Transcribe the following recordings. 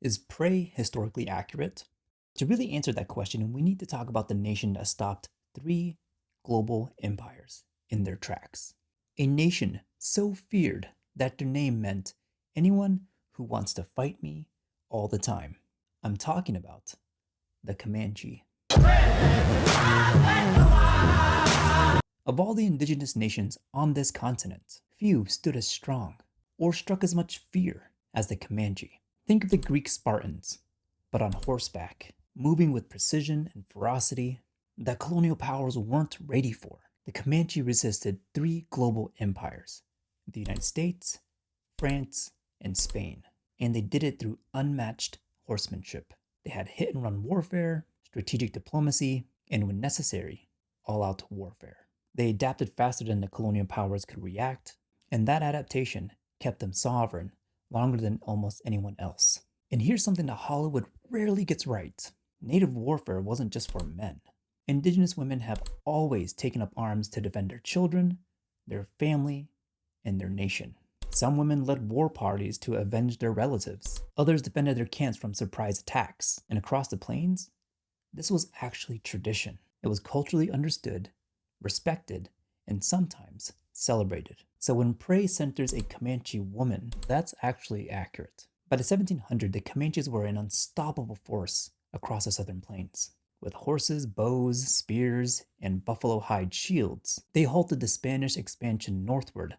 Is prey historically accurate? To really answer that question, we need to talk about the nation that stopped three global empires in their tracks. A nation so feared that their name meant anyone who wants to fight me all the time. I'm talking about the Comanche. Of all the indigenous nations on this continent, few stood as strong or struck as much fear as the Comanche. Think of the Greek Spartans, but on horseback, moving with precision and ferocity that colonial powers weren't ready for. The Comanche resisted three global empires: the United States, France, and Spain, and they did it through unmatched horsemanship. They had hit and run warfare, strategic diplomacy, and when necessary, all out warfare. They adapted faster than the colonial powers could react, and that adaptation kept them sovereign longer than almost anyone else. And here's something that Hollywood rarely gets right: native warfare wasn't just for men. Indigenous women have always taken up arms to defend their children, their family, and their nation. Some women led war parties to avenge their relatives. Others defended their camps from surprise attacks. And across the plains, this was actually tradition. It was culturally understood, respected, and sometimes celebrated. So when prey centers a Comanche woman, that's actually accurate. By the 1700s, the Comanches were an unstoppable force across the southern plains. With horses, bows, spears, and buffalo hide shields, they halted the Spanish expansion northward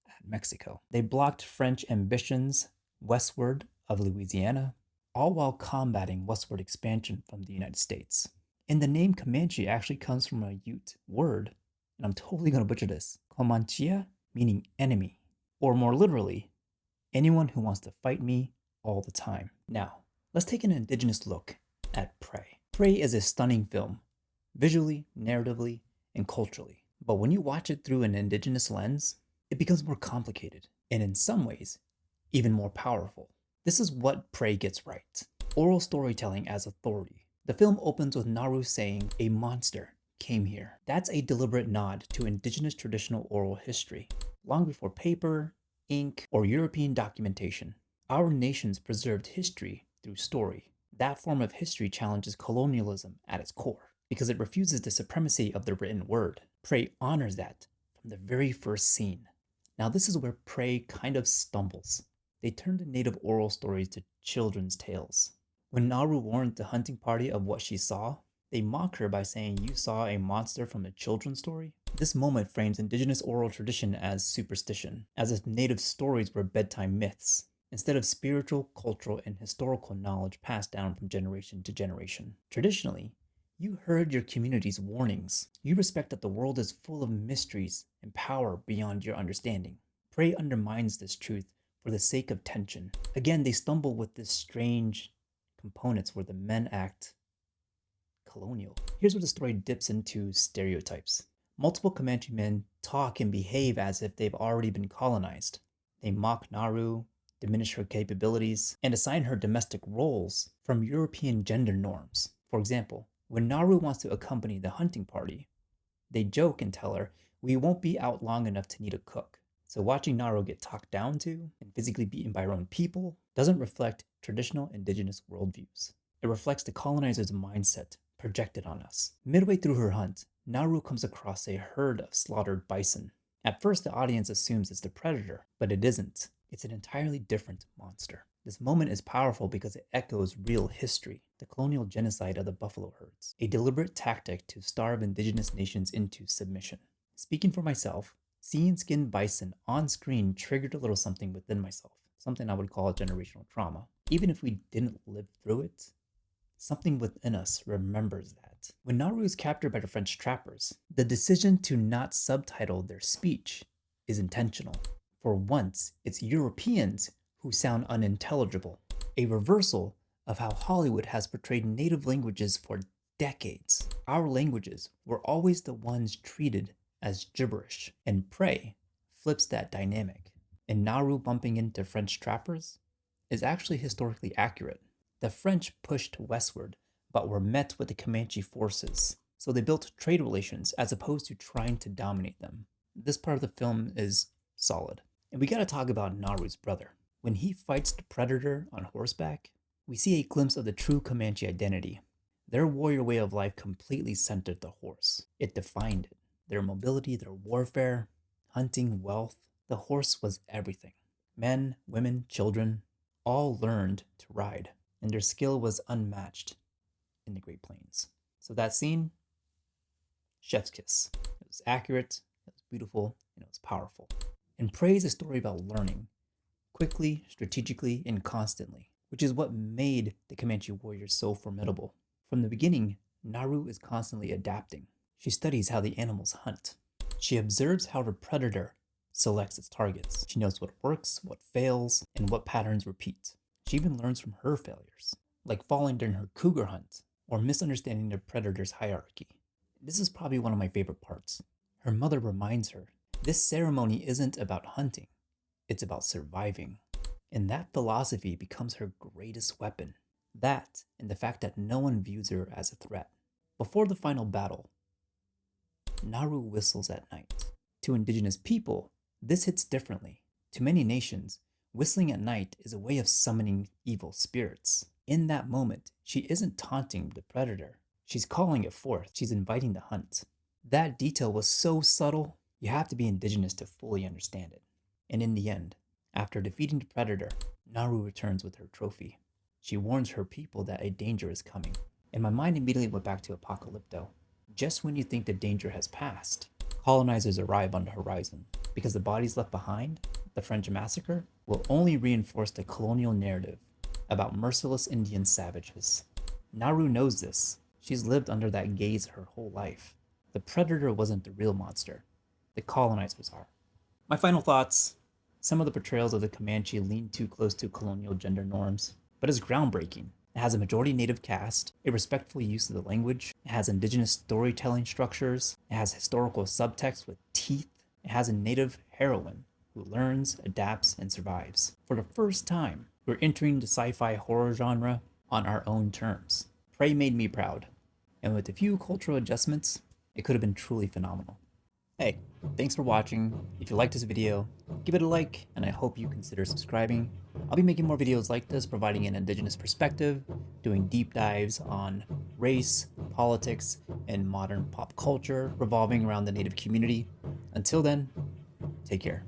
at Mexico. They blocked French ambitions westward of Louisiana, all while combating westward expansion from the United States. And the name Comanche actually comes from a Ute word, and I'm totally going to butcher this, Comanchea, meaning enemy, or more literally, anyone who wants to fight me all the time. Now, let's take an indigenous look at Prey. Prey is a stunning film, visually, narratively, and culturally. But when you watch it through an indigenous lens, it becomes more complicated, and in some ways, even more powerful. This is what Prey gets right: oral storytelling as authority. The film opens with Naru saying, "A monster came here." That's a deliberate nod to indigenous traditional oral history, long before paper, ink, or European documentation. Our nations preserved history through story. That form of history challenges colonialism at its core, because it refuses the supremacy of the written word. Prey honors that from the very first scene. Now this is where Prey kind of stumbles. They turn the native oral stories to children's tales. When Naru warned the hunting party of what she saw, they mock her by saying, "You saw a monster from a children's story?" This moment frames indigenous oral tradition as superstition, as if native stories were bedtime myths, instead of spiritual, cultural, and historical knowledge passed down from generation to generation. Traditionally, you heard your community's warnings. You respect that the world is full of mysteries and power beyond your understanding. Prey undermines this truth for the sake of tension. Again, they stumble with this strange components where the men act colonial. Here's where the story dips into stereotypes. Multiple Comanche men talk and behave as if they've already been colonized. They mock Naru, diminish her capabilities, and assign her domestic roles from European gender norms. For example, when Naru wants to accompany the hunting party, they joke and tell her, "We won't be out long enough to need a cook." So watching Naru get talked down to and physically beaten by her own people doesn't reflect traditional indigenous worldviews. It reflects the colonizer's mindset projected on us. Midway through her hunt, Naru comes across a herd of slaughtered bison. At first, the audience assumes it's the predator, but it isn't. It's an entirely different monster. This moment is powerful because it echoes real history, the colonial genocide of the buffalo herds, a deliberate tactic to starve indigenous nations into submission. Speaking for myself, seeing skinned bison on screen triggered a little something within myself, something I would call a generational trauma. Even if we didn't live through it, something within us remembers that. When Naru is captured by the French trappers, the decision to not subtitle their speech is intentional. For once, it's Europeans who sound unintelligible, a reversal of how Hollywood has portrayed native languages for decades. Our languages were always the ones treated as gibberish, and Prey flips that dynamic. And Naru bumping into French trappers is actually historically accurate. The French pushed westward, but were met with the Comanche forces, so they built trade relations as opposed to trying to dominate them. This part of the film is solid. And we gotta talk about Naru's brother. When he fights the predator on horseback, we see a glimpse of the true Comanche identity. Their warrior way of life completely centered the horse. It defined it. Their mobility, their warfare, hunting, wealth. The horse was everything. Men, women, children, all learned to ride, and their skill was unmatched in the Great Plains. So that scene, chef's kiss. It was accurate, it was beautiful, and it was powerful. And Prey is a story about learning, quickly, strategically, and constantly, which is what made the Comanche warriors so formidable. From the beginning, Naru is constantly adapting. She studies how the animals hunt. She observes how the predator selects its targets. She knows what works, what fails, and what patterns repeat. She even learns from her failures, like falling during her cougar hunt or misunderstanding the predator's hierarchy. This is probably one of my favorite parts. Her mother reminds her, this ceremony isn't about hunting, it's about surviving. And that philosophy becomes her greatest weapon. That, and the fact that no one views her as a threat. Before the final battle, Naru whistles at night. To indigenous people, this hits differently. To many nations, whistling at night is a way of summoning evil spirits. In that moment, she isn't taunting the predator. She's calling it forth. She's inviting the hunt. That detail was so subtle, you have to be indigenous to fully understand it. And in the end, after defeating the predator, Naru returns with her trophy. She warns her people that a danger is coming. And my mind immediately went back to Apocalypto. Just when you think the danger has passed, colonizers arrive on the horizon, because the bodies left behind, the French massacre, will only reinforce the colonial narrative about merciless Indian savages. Naru knows this. She's lived under that gaze her whole life. The predator wasn't the real monster. The colonizers are. My final thoughts. Some of the portrayals of the Comanche lean too close to colonial gender norms, but it's groundbreaking. It has a majority native cast, a respectful use of the language, it has indigenous storytelling structures, it has historical subtext with teeth, it has a native heroine who learns, adapts, and survives. For the first time, we're entering the sci-fi horror genre on our own terms. Prey made me proud, and with a few cultural adjustments, it could have been truly phenomenal. Hey, thanks for watching. If you liked this video, give it a like, and I hope you consider subscribing. I'll be making more videos like this, providing an indigenous perspective, doing deep dives on race, politics, and modern pop culture revolving around the Native community. Until then, take care.